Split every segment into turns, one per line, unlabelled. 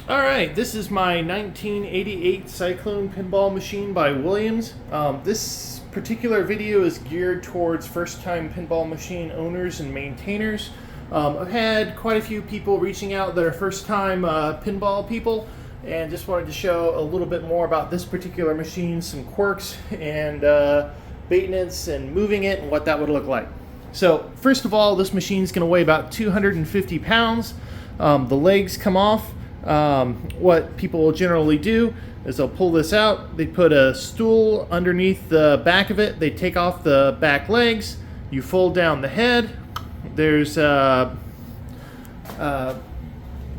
Alright, this is my 1988 Cyclone pinball machine by Williams. This particular video is geared towards first-time pinball machine owners and maintainers. I've had quite a few people reaching out that are first-time pinball people, and just wanted to show a little bit more about this particular machine, some quirks and maintenance and moving it and what that would look like. So first of all, this machine is going to weigh about 250 pounds. The legs come off. What people will generally do is they'll pull this out, they put a stool underneath the back of it, they take off the back legs, you fold down the head, there's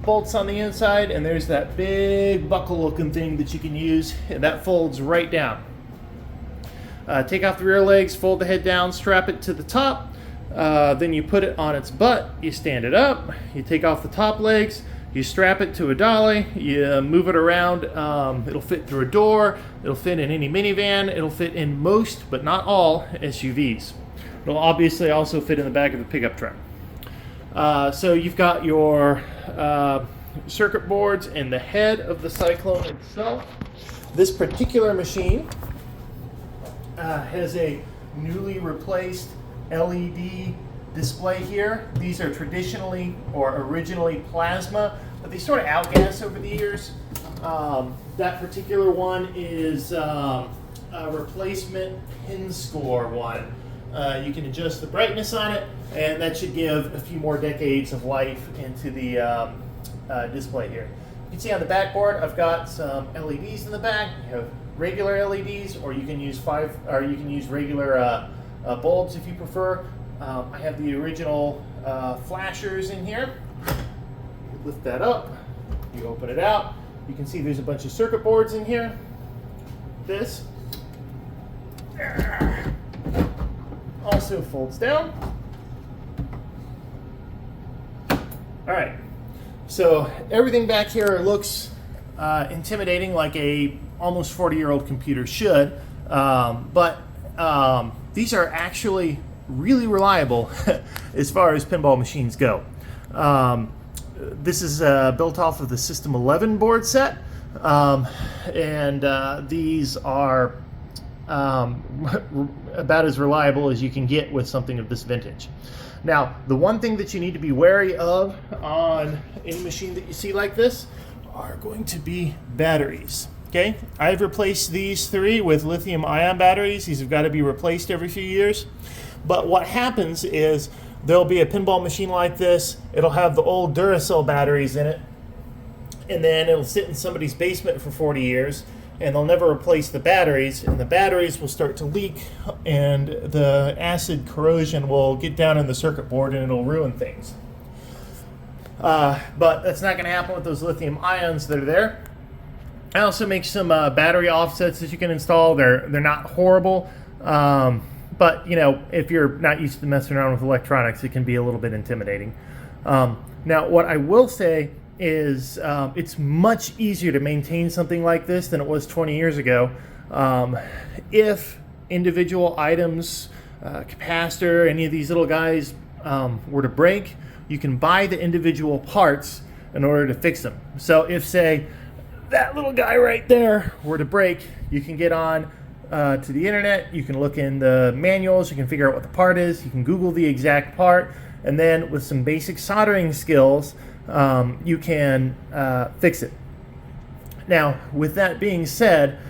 bolts on the inside, and there's that big buckle looking thing that you can use, and that folds right down. Take off the rear legs, fold the head down, strap it to the top, then you put it on its butt, you stand it up, you take off the top legs, you strap it to a dolly, you move it around, it'll fit through a door, it'll fit in any minivan, it'll fit in most, but not all, SUVs. It'll obviously also fit in the back of a pickup truck. So you've got your circuit boards and the head of the Cyclone itself. This particular machine has a newly replaced LED display here. These are traditionally or originally plasma, but they sort of outgas over the years. That particular one is a replacement pin score one. You can adjust the brightness on it, and that should give a few more decades of life into the display here. You can see on the backboard I've got some LEDs in the back. You have regular LEDs, or you can use regular bulbs if you prefer. I have the original flashers in here. You lift that up, you open it out, you can see there's a bunch of circuit boards in here. This also folds down. Alright, so everything back here looks intimidating, like a almost 40-year-old computer should, but these are actually really reliable as far as pinball machines go. This is built off of the System 11 board set, and these are about as reliable as you can get with something of this vintage. Now, the one thing that you need to be wary of on any machine that you see like this are going to be batteries. Okay, I've replaced these three with lithium-ion batteries. These have got to be replaced every few years. But what happens is there'll be a pinball machine like this. It'll have the old Duracell batteries in it, and then it'll sit in somebody's basement for 40 years, and they'll never replace the batteries, and the batteries will start to leak, and the acid corrosion will get down in the circuit board, and it'll ruin things. But that's not going to happen with those lithium ions that are there. I also make some battery offsets that you can install. They're not horrible. But, you know, if you're not used to messing around with electronics, it can be a little bit intimidating. Now, what I will say is it's much easier to maintain something like this than it was 20 years ago. If individual items, capacitor, any of these little guys were to break, you can buy the individual parts in order to fix them. So if, say, that little guy right there were to break, you can get on to the internet, you can look in the manuals, you can figure out what the part is, you can Google the exact part, and then with some basic soldering skills, you can fix it. Now, with that being said,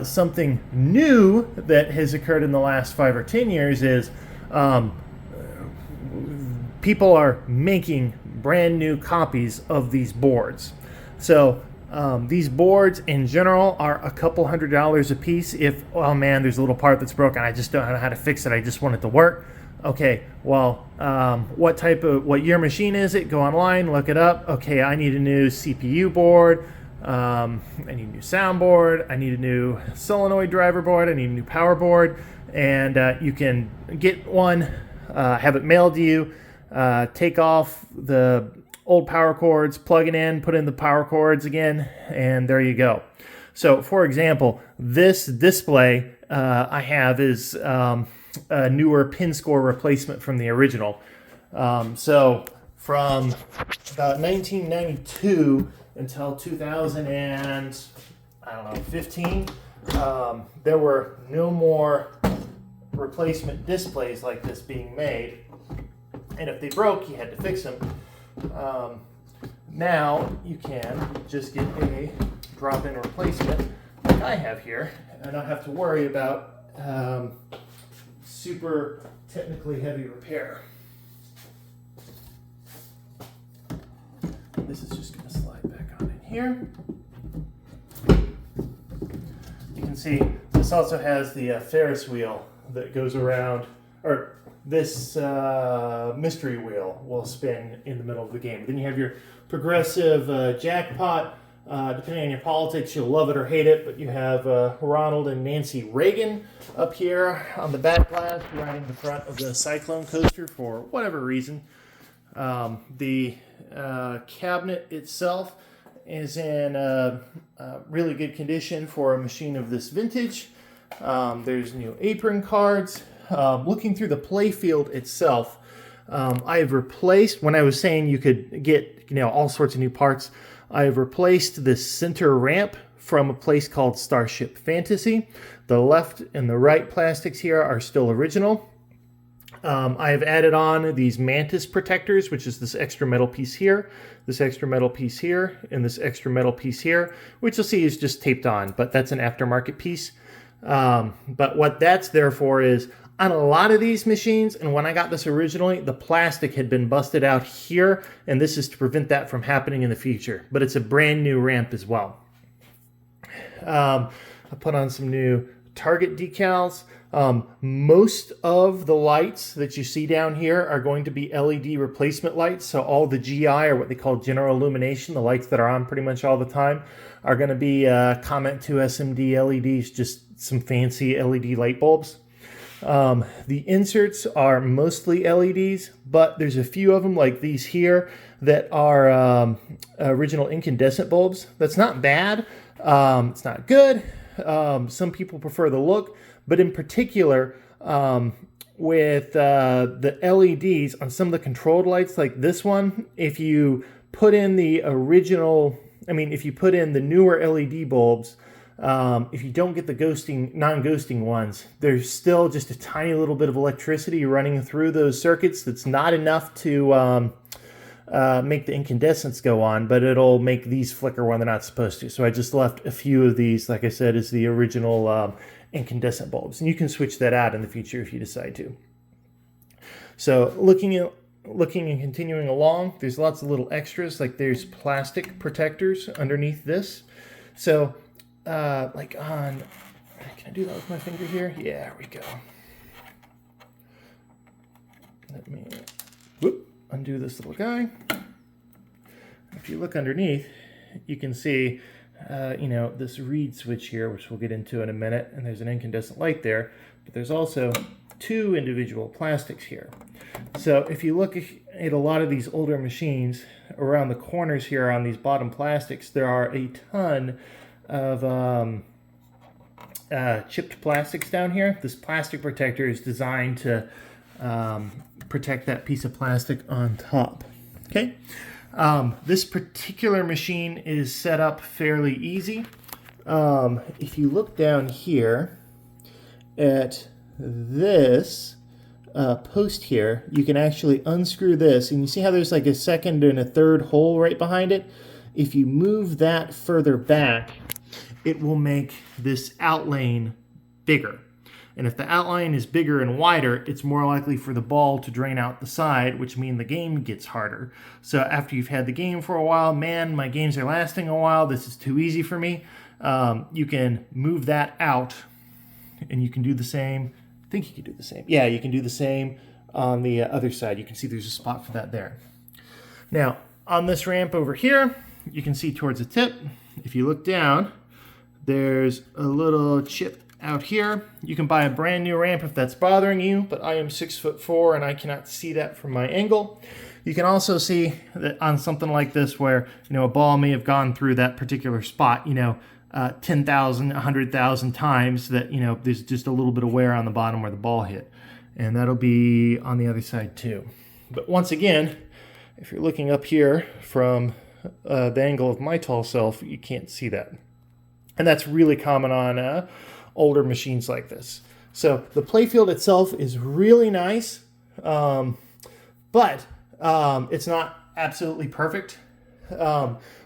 something new that has occurred in the last 5 or 10 years is people are making brand new copies of these boards. So these boards in general are a couple $100s a piece. If, oh man, there's a little part that's broken, I just don't know how to fix it, I just want it to work. Okay, well, what year machine is it? Go online, look it up. Okay, I need a new CPU board, I need a new soundboard, I need a new solenoid driver board, I need a new power board, and you can get one, have it mailed to you, take off the old power cords, plug it in, put in the power cords again, and there you go. So, for example, this display I have is a newer pin score replacement from the original. So from about 1992 until 2015. There were no more replacement displays like this being made, and if they broke, you had to fix them. Now you can just get a drop-in replacement like I have here, and not have to worry about super technically heavy repair. This is just going to slide back on in here. You can see this also has the Ferris wheel that goes around, or this mystery wheel will spin in the middle of the game. Then you have your progressive jackpot. Depending on your politics, you'll love it or hate it, but you have Ronald and Nancy Reagan up here on the back glass riding the front of the Cyclone coaster for whatever reason. The cabinet itself is in really good condition for a machine of this vintage. There's new apron cards. Looking through the Playfield itself, I have replaced, when I was saying you could get all sorts of new parts, I have replaced the center ramp from a place called Starship Fantasy. The left and the right plastics here are still original. I have added on these mantis protectors, which is this extra metal piece here, this extra metal piece here, and this extra metal piece here, which you'll see is just taped on, but that's an aftermarket piece. But what that's there for is, on a lot of these machines, and when I got this originally, the plastic had been busted out here, and this is to prevent that from happening in the future. But it's a brand new ramp as well. I put on some new Target decals. Most of the lights that you see down here are going to be LED replacement lights. So all the GI, or what they call general illumination, the lights that are on pretty much all the time, are going to be Comment 2 SMD LEDs, just some fancy LED light bulbs. The inserts are mostly LEDs, but there's a few of them like these here that are original incandescent bulbs. That's not bad. It's not good. Some people prefer the look, but in particular, with the LEDs on some of the controlled lights like this one, if you put in the original, if you put in the newer LED bulbs, if you don't get the non-ghosting ones, there's still just a tiny little bit of electricity running through those circuits that's not enough to make the incandescents go on, but it'll make these flicker when they're not supposed to. So I just left a few of these, like I said, as the original incandescent bulbs. And you can switch that out in the future if you decide to. So looking and continuing along, there's lots of little extras, like there's plastic protectors underneath this. So like on, can I do that with my finger here? Yeah, there we go. Let me undo this little guy. If you look underneath, you can see, this reed switch here, which we'll get into in a minute, and there's an incandescent light there, but there's also two individual plastics here. So if you look at a lot of these older machines, around the corners here on these bottom plastics, there are a ton of chipped plastics down here. This plastic protector is designed to protect that piece of plastic on top. Okay, this particular machine is set up fairly easy. If you look down here at this post here, you can actually unscrew this, and you see how there's like a second and a third hole right behind it? If you move that further back, it will make this outlane bigger. And if the outline is bigger and wider, it's more likely for the ball to drain out the side, which means the game gets harder. So after you've had the game for a while, man, my games are lasting a while, this is too easy for me, you can move that out, and you can do the same. I think you can do the same. Yeah, you can do the same on the other side. You can see there's a spot for that there. Now, on this ramp over here, you can see towards the tip, if you look down, there's a little chip out here. You can buy a brand new ramp if that's bothering you, but I am 6'4" and I cannot see that from my angle. You can also see that on something like this where, a ball may have gone through that particular spot, 10,000, 100,000 times, that, there's just a little bit of wear on the bottom where the ball hit. And that'll be on the other side too. But once again, If you're looking up here from the angle of my tall self, you can't see that. And that's really common on older machines like this. So the playfield itself is really nice, but it's not absolutely perfect.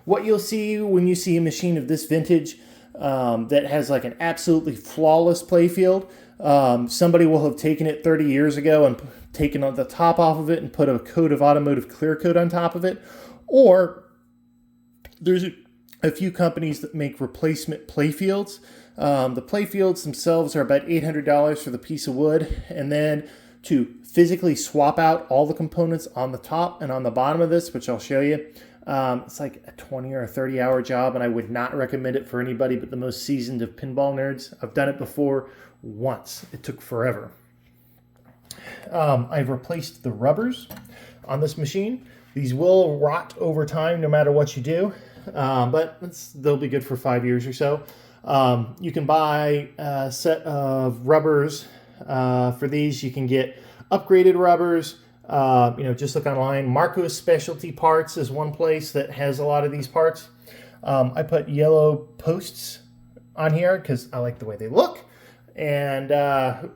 What you'll see when you see a machine of this vintage that has like an absolutely flawless playfield, somebody will have taken it 30 years ago and taken the top off of it and put a coat of automotive clear coat on top of it. Or there's a few companies that make replacement playfields. The playfields themselves are about $800 for the piece of wood, and then to physically swap out all the components on the top and on the bottom of this, which I'll show you, it's like a 20 or a 30-hour job, and I would not recommend it for anybody but the most seasoned of pinball nerds. I've done it before once. It took forever. I've replaced the rubbers on this machine. These will rot over time no matter what you do, but they'll be good for 5 years or so. You can buy a set of rubbers. For these, you can get upgraded rubbers. Just look online. Marco's Specialty Parts is one place that has a lot of these parts. I put yellow posts on here because I like the way they look. And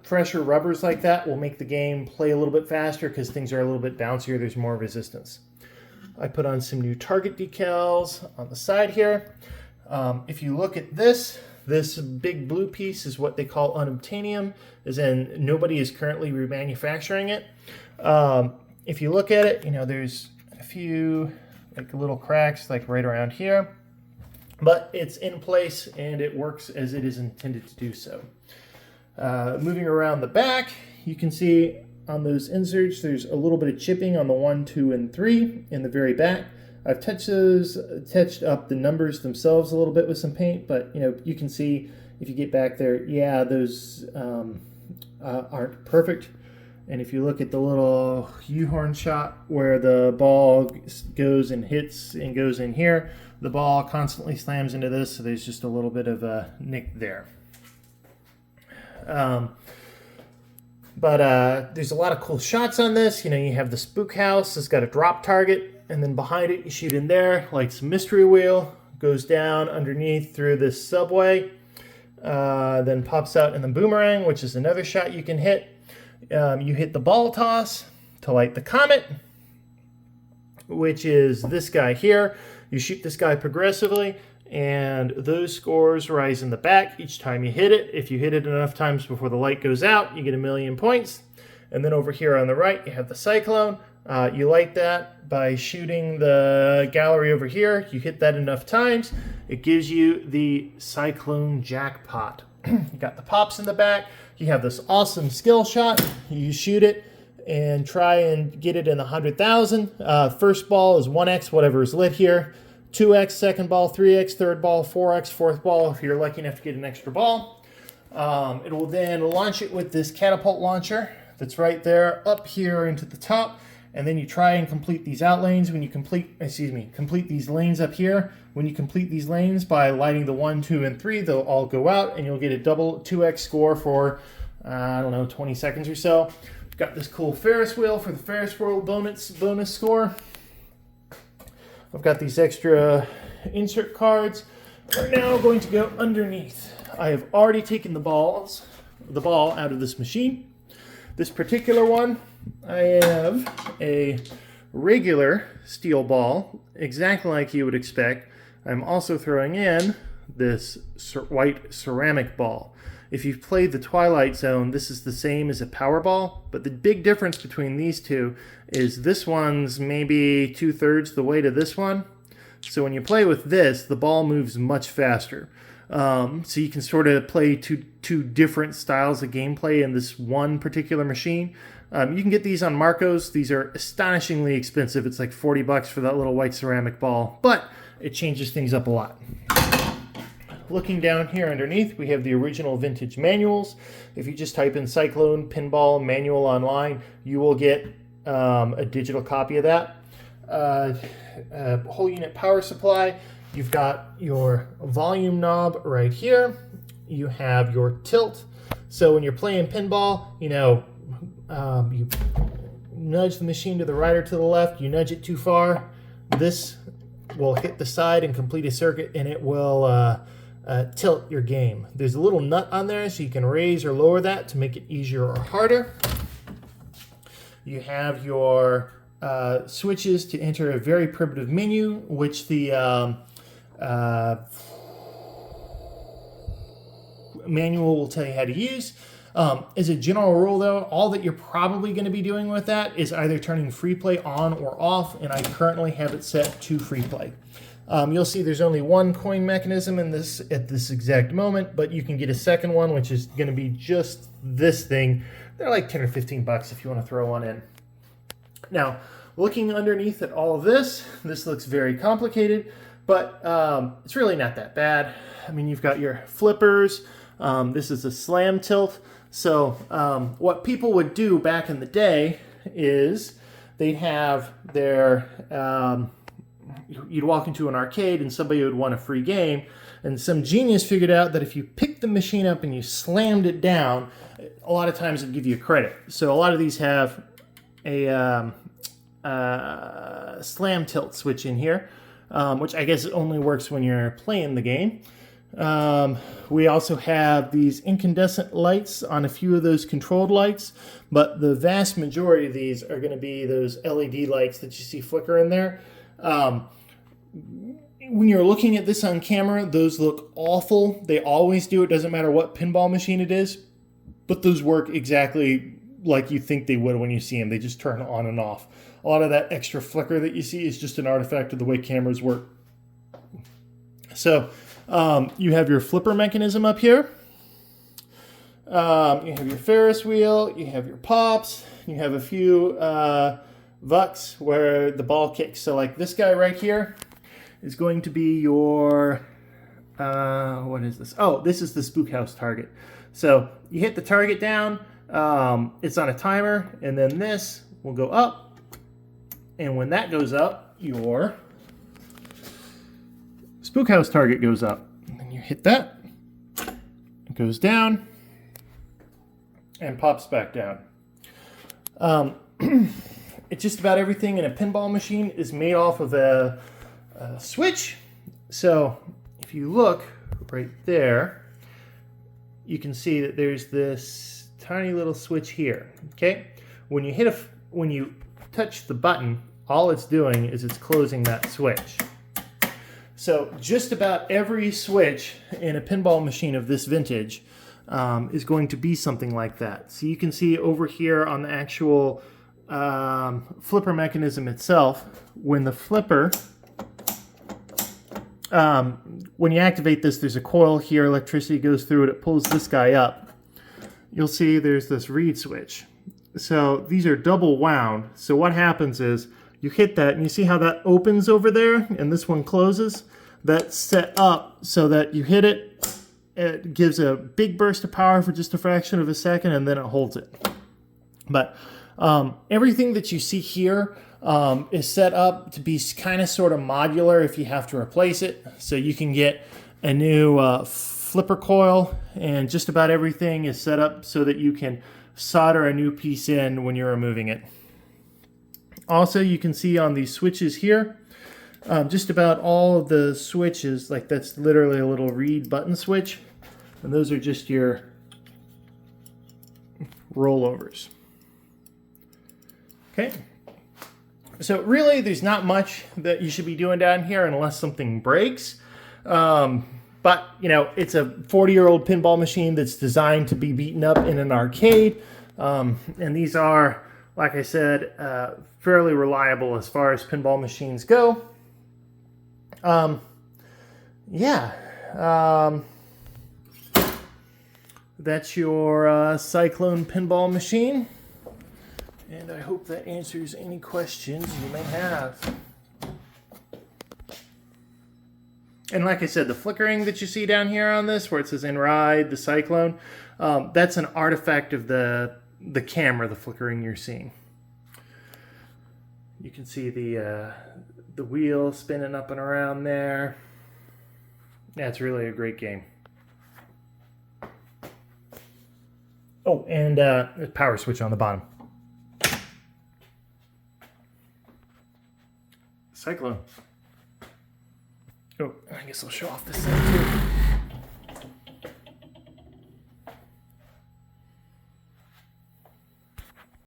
fresher rubbers like that will make the game play a little bit faster because things are a little bit bouncier. There's more resistance. I put on some new target decals on the side here. If you look at this big blue piece is what they call unobtainium, as in nobody is currently remanufacturing it. If you look at it, there's a few like little cracks like right around here, but it's in place and it works as it is intended to do so. Moving around the back, you can see on those inserts, there's a little bit of chipping on the 1, 2, and 3 in the very back. I've touched up the numbers themselves a little bit with some paint, but you can see if you get back there, yeah, those aren't perfect. And if you look at the little U-horn shot where the ball goes and hits and goes in here, the ball constantly slams into this, so there's just a little bit of a nick there. But there's a lot of cool shots on this. You have the spook house. It's got a drop target, and then behind it, you shoot in there. Lights mystery wheel, goes down underneath through this subway, then pops out in the boomerang, which is another shot you can hit. You hit the ball toss to light the comet, which is this guy here. You shoot this guy progressively, and those scores rise in the back each time you hit it. If you hit it enough times before the light goes out, you get 1,000,000 points. And then over here on the right, you have the Cyclone. You light that by shooting the gallery over here. You hit that enough times, it gives you the Cyclone jackpot. You got the pops in the back. You have this awesome skill shot. You shoot it and try and get it in the 100,000. First ball is 1x, whatever is lit here. 2x, second ball, 3x, third ball, 4x, fourth ball, if you're lucky enough to get an extra ball. It will then launch it with this catapult launcher that's right there up here into the top. And then you try and complete these out lanes. When you complete these lanes up here. When you complete these lanes by lighting the 1, 2, and 3, they'll all go out and you'll get a double 2x score for, 20 seconds or so. We've got this cool Ferris wheel for the Ferris wheel bonus score. I've got these extra insert cards. We're now going to go underneath. I have already taken the ball out of this machine. This particular one, I have a regular steel ball, exactly like you would expect. I'm also throwing in this white ceramic ball. If you've played the Twilight Zone, this is the same as a power ball, but the big difference between these two is this one's maybe 2/3 the weight of this one. So when you play with this, the ball moves much faster. So you can sort of play two different styles of gameplay in this one particular machine. You can get these on Marco's. These are astonishingly expensive. It's like $40 for that little white ceramic ball, but it changes things up a lot. Looking down here underneath, we have the original vintage manuals. If you just type in Cyclone Pinball Manual online, you will get a digital copy of that. A whole unit power supply. You've got your volume knob right here. You have your tilt. So when you're playing pinball, you nudge the machine to the right or to the left. You nudge it too far, this will hit the side and complete a circuit, and it will tilt your game. There's a little nut on there, so you can raise or lower that to make it easier or harder. You have your switches to enter a very primitive menu, which the manual will tell you how to use. As a general rule, though, all that you're probably going to be doing with that is either turning free play on or off, and I currently have it set to free play. You'll see there's only one coin mechanism in this at this exact moment, but you can get a second one, which is going to be just this thing. They're like 10 or 15 bucks if you want to throw one in. Now, looking underneath at all of this, this looks very complicated, but it's really not that bad. I mean, you've got your flippers. This is a slam tilt. So what people would do back in the day is they'd have their, you'd walk into an arcade and somebody would want a free game, and some genius figured out that if you picked the machine up and you slammed it down, a lot of times it'd give you a credit. So a lot of these have a slam tilt switch in here, which I guess only works when you're playing the game. We also have these incandescent lights on a few of those controlled lights, but the vast majority of these are going to be those LED lights that you see flicker in there. When you're looking at this on camera, those look awful. They always do. It doesn't matter what pinball machine it is, but those work exactly like you think they would when you see them. They just turn on and off. A lot of that extra flicker that you see is just an artifact of the way cameras work. So you have your flipper mechanism up here. You have your Ferris wheel. You have your pops. You have a few vucks where the ball kicks. So like this guy right here is going to be your, what is this? Oh, this is the Spook House target. So you hit the target down. It's on a timer, and then this will go up. And when that goes up, your Spook House target goes up. And then you hit that, it goes down, and pops back down. It's just about everything in a pinball machine is made off of a switch. So if you look right there, you can see that there's this tiny little switch here. Okay, when you touch the button, all it's doing is it's closing that switch. So just about every switch in a pinball machine of this vintage is going to be something like that. So you can see over here on the actual flipper mechanism itself, when the flipper, when you activate this, there's a coil here, electricity goes through it, it pulls this guy up. You'll see there's this reed switch. So these are double wound. So what happens is you hit that, and you see how that opens over there, and this one closes? That's set up so that you hit it, it gives a big burst of power for just a fraction of a second, and then it holds it. But everything that you see here is set up to be kind of sort of modular if you have to replace it. So you can get a new flipper coil, and just about everything is set up so that you can solder a new piece in when you're removing it. Also, you can see on these switches here, just about all of the switches, like that's literally a little reed button switch, and those are just your rollovers. Okay, so really there's not much that you should be doing down here unless something breaks. But, you know, it's a 40-year-old pinball machine that's designed to be beaten up in an arcade. And these are, like I said, fairly reliable as far as pinball machines go. That's your Cyclone pinball machine. And I hope that answers any questions you may have. And like I said, the flickering that you see down here on this, where it says "In Ride," the Cyclone, that's an artifact of the camera, the flickering you're seeing. You can see the wheel spinning up and around there. Yeah, it's really a great game. Oh, and a power switch on the bottom. Cyclone. Oh, I guess I'll show off this side too.